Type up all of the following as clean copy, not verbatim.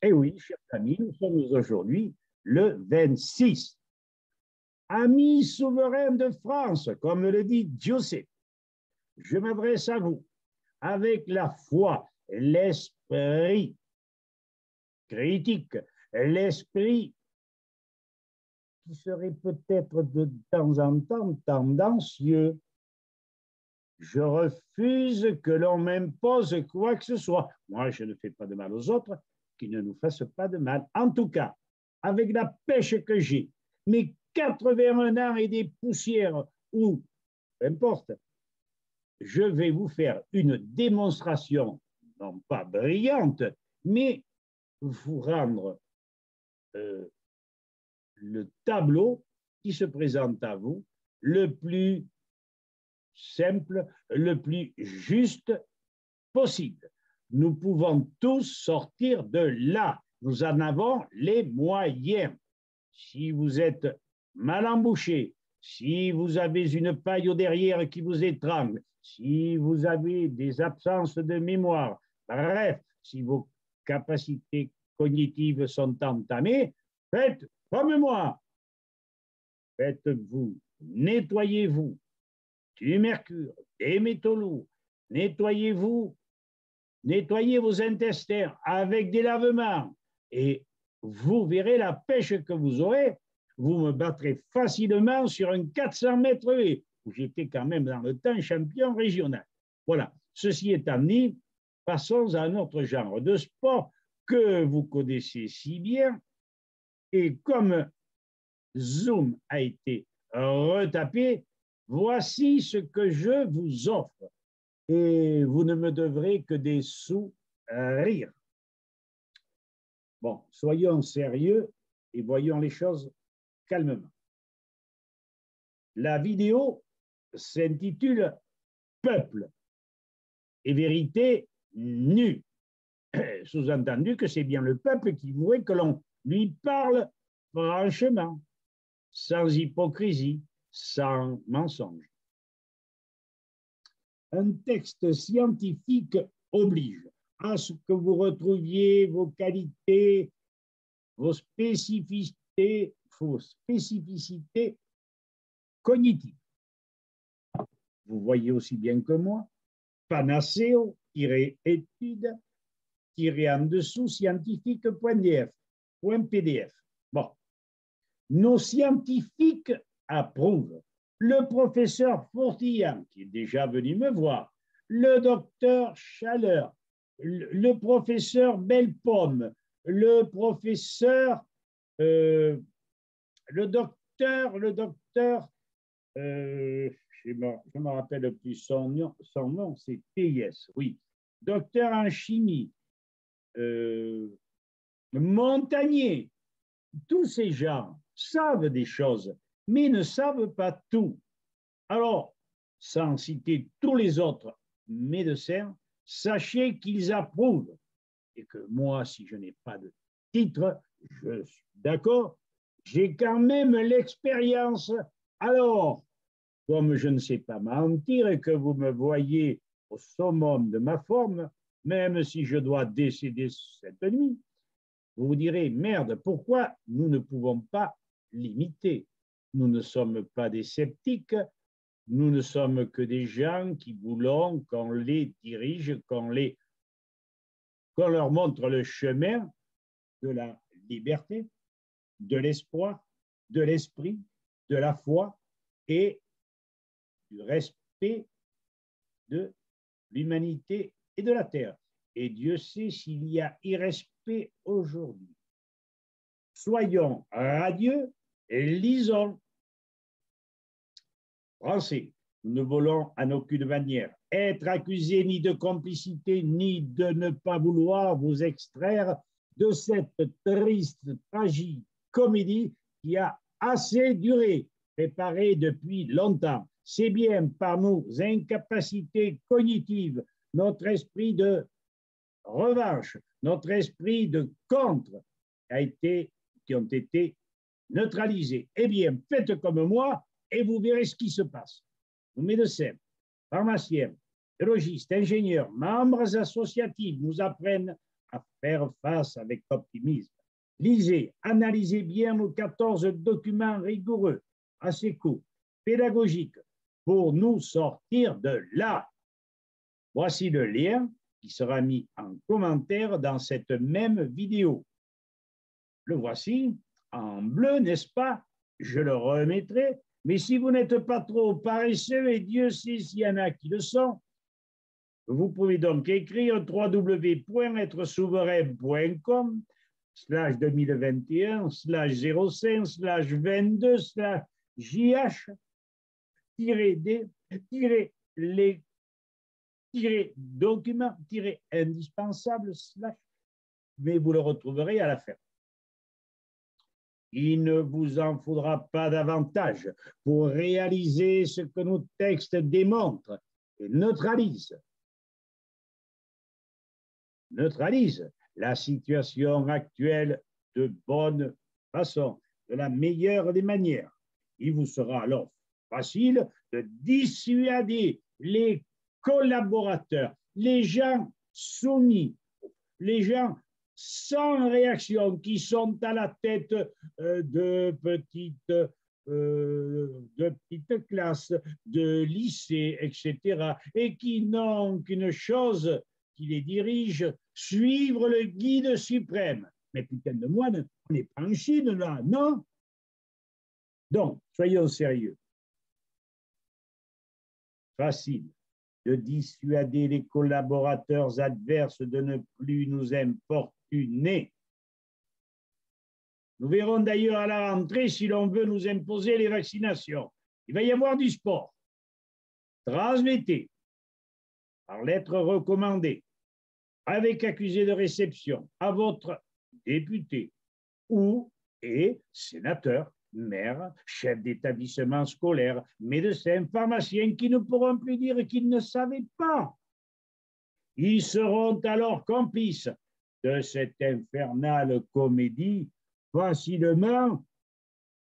Eh oui, chers amis, nous sommes aujourd'hui le 26. Amis souverains de France, comme le dit Giuseppe, je m'adresse à vous avec la foi, l'esprit critique, l'esprit qui serait peut-être de temps en temps tendancieux. Je refuse que l'on m'impose quoi que ce soit. Moi, je ne fais pas de mal aux autres, qui ne nous fassent pas de mal. En tout cas, avec la pêche que j'ai, mes 81 ans et des poussières, ou peu importe, je vais vous faire une démonstration, non pas brillante, mais vous rendre le tableau qui se présente à vous le plus simple, le plus juste possible. Nous pouvons tous sortir de là. Nous en avons les moyens. Si vous êtes mal embouché, si vous avez une paille au derrière qui vous étrangle, si vous avez des absences de mémoire, bref, si vos capacités cognitives sont entamées, faites comme moi. Faites-vous, nettoyez-vous du mercure, des métaux lourds, nettoyez-vous, nettoyez vos intestins avec des lavements et vous verrez la pêche que vous aurez. Vous me battrez facilement sur un 400 mètres haies, où j'étais quand même dans le temps champion régional. Voilà, ceci étant dit, passons à un autre genre de sport que vous connaissez si bien. Et comme Zoom a été retapé, voici ce que je vous offre. Et vous ne me devrez que des sourires. Bon, soyons sérieux et voyons les choses calmement. La vidéo s'intitule Peuple et vérité nue. Sous-entendu que c'est bien le peuple qui voudrait que l'on lui parle franchement, sans hypocrisie, sans mensonge. Un texte scientifique oblige à ce que vous retrouviez vos qualités, vos spécificités cognitives. Vous voyez aussi bien que moi, panaceo-études, en dessous, scientifique.pdf. Bon, nos scientifiques approuvent. Le professeur Fourtillan, qui est déjà venu me voir, le docteur Chaleur, le professeur Bellepomme, le professeur, le docteur, je ne me rappelle plus son nom, c'est TIS, oui, docteur en chimie, Montagnier, tous ces gens savent des choses, mais ne savent pas tout. Alors, sans citer tous les autres médecins, sachez qu'ils approuvent et que moi, si je n'ai pas de titre, je suis d'accord, j'ai quand même l'expérience. Alors, comme je ne sais pas mentir et que vous me voyez au summum de ma forme, même si je dois décéder cette nuit, vous vous direz, merde, pourquoi nous ne pouvons pas l'imiter? Nous ne sommes pas des sceptiques, nous ne sommes que des gens qui voulons qu'on les dirige, qu'on leur montre le chemin de la liberté, de l'espoir, de l'esprit, de la foi et du respect de l'humanité et de la terre. Et Dieu sait s'il y a irrespect aujourd'hui. Soyons radieux et lisons. Français, nous ne voulons en aucune manière être accusés ni de complicité, ni de ne pas vouloir vous extraire de cette triste, tragique comédie qui a assez duré, préparée depuis longtemps. C'est bien par nos incapacités cognitives, notre esprit de revanche, notre esprit de contre qui ont été neutralisés. Eh bien, faites comme moi et vous verrez ce qui se passe. Nos médecins, pharmaciens, biologistes, ingénieurs, membres associatifs nous apprennent à faire face avec optimisme. Lisez, analysez bien nos 14 documents rigoureux, assez courts, pédagogiques, pour nous sortir de là. Voici le lien qui sera mis en commentaire dans cette même vidéo. Le voici en bleu, n'est-ce pas? Je le remettrai, mais si vous n'êtes pas trop paresseux, et Dieu sait s'il y en a qui le sont, vous pouvez donc écrire www.22/JH-les-documents-indispensables/ mais vous le retrouverez à la fin. Il ne vous en faudra pas davantage pour réaliser ce que nos textes démontrent et neutralisent la situation actuelle de bonne façon, de la meilleure des manières. Il vous sera alors facile de dissuader les collaborateurs, les gens soumis, les gens sans réaction qui sont à la tête de petites classes, de lycées, etc., et qui n'ont qu'une chose qui les dirige, suivre le guide suprême. Mais putain de moine, on n'est pas en Chine là, non? Donc, soyons sérieux. Facile de dissuader les collaborateurs adverses de ne plus nous importuner. Nous verrons d'ailleurs à la rentrée si l'on veut nous imposer les vaccinations. Il va y avoir du sport. Transmettez par lettre recommandée avec accusé de réception à votre député ou et sénateur, maire, chef d'établissement scolaire, médecin, pharmacien qui ne pourront plus dire qu'ils ne savaient pas. Ils seront alors complices de cette infernale comédie facilement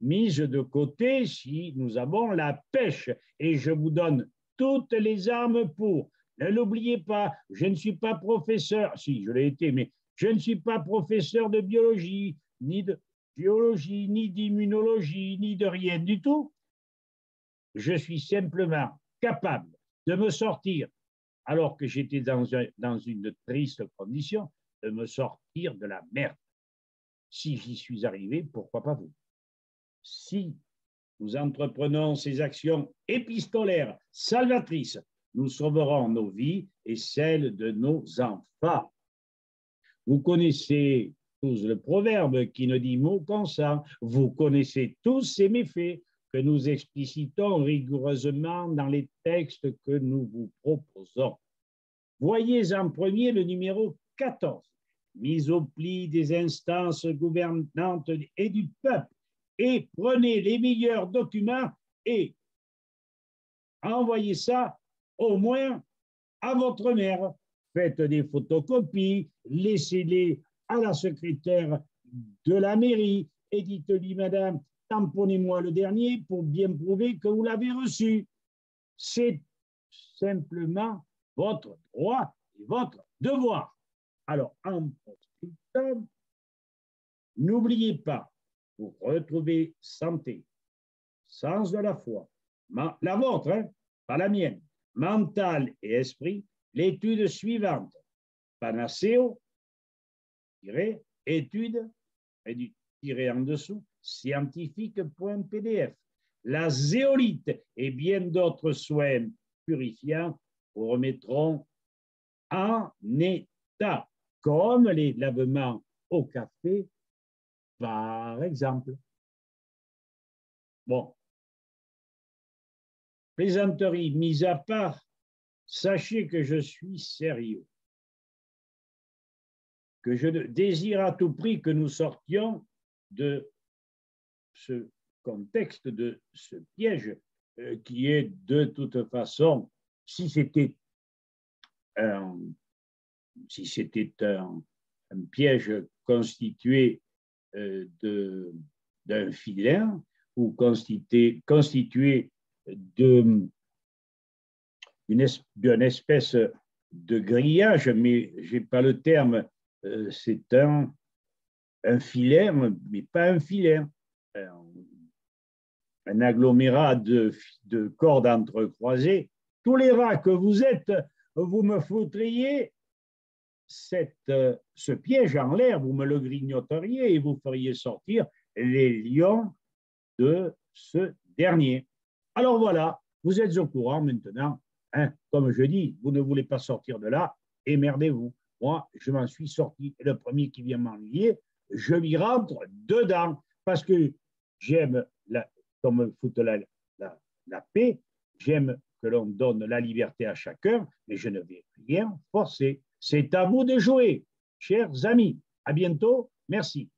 mise de côté si nous avons la pêche. Et je vous donne toutes les armes pour. Ne l'oubliez pas, je ne suis pas professeur, si je l'ai été, mais je ne suis pas professeur de biologie, ni de géologie, ni d'immunologie, ni de rien du tout. Je suis simplement capable de me sortir, alors que j'étais dans une triste condition, de me sortir de la merde. Si j'y suis arrivé, pourquoi pas vous? Si nous entreprenons ces actions épistolaires salvatrices, nous sauverons nos vies et celles de nos enfants. Vous connaissez tous le proverbe qui ne dit mot consent. Vous connaissez tous ces méfaits que nous explicitons rigoureusement dans les textes que nous vous proposons. Voyez en premier le numéro 14, mise au pli des instances gouvernantes et du peuple, et prenez les meilleurs documents et envoyez ça au moins à votre mère. Faites des photocopies, laissez-les à la secrétaire de la mairie et dites-lui, madame, tamponnez-moi le dernier pour bien prouver que vous l'avez reçu. C'est simplement votre droit et votre devoir. Alors, en post-scriptum, n'oubliez pas, pour retrouver santé, sens de la foi, la vôtre, hein, pas la mienne, mental et esprit, l'étude suivante, Panaceo, étude, tiré en dessous, scientifique.pdf, la zéolite et bien d'autres soins purifiants vous remettront en état, comme les lavements au café, par exemple. Bon. Plaisanterie mise à part, sachez que je suis sérieux, que je désire à tout prix que nous sortions de ce contexte, de ce piège qui est de toute façon, si c'était un piège constitué d'un filin ou constitué d'une espèce de grillage, mais je n'ai pas le terme c'est un filaire, mais pas un filaire. Un agglomérat de cordes entrecroisées. Tous les rats que vous êtes, vous me foutriez ce piège en l'air, vous me le grignoteriez et vous feriez sortir les lions de ce dernier. Alors voilà, vous êtes au courant maintenant. Hein, comme je dis, vous ne voulez pas sortir de là, émerdez-vous. Moi, je m'en suis sorti. Et le premier qui vient m'ennuyer, je lui rentre dedans parce que j'aime qu'on me foute la paix, j'aime que l'on donne la liberté à chacun, mais je ne vais rien forcer. C'est à vous de jouer, chers amis. À bientôt. Merci.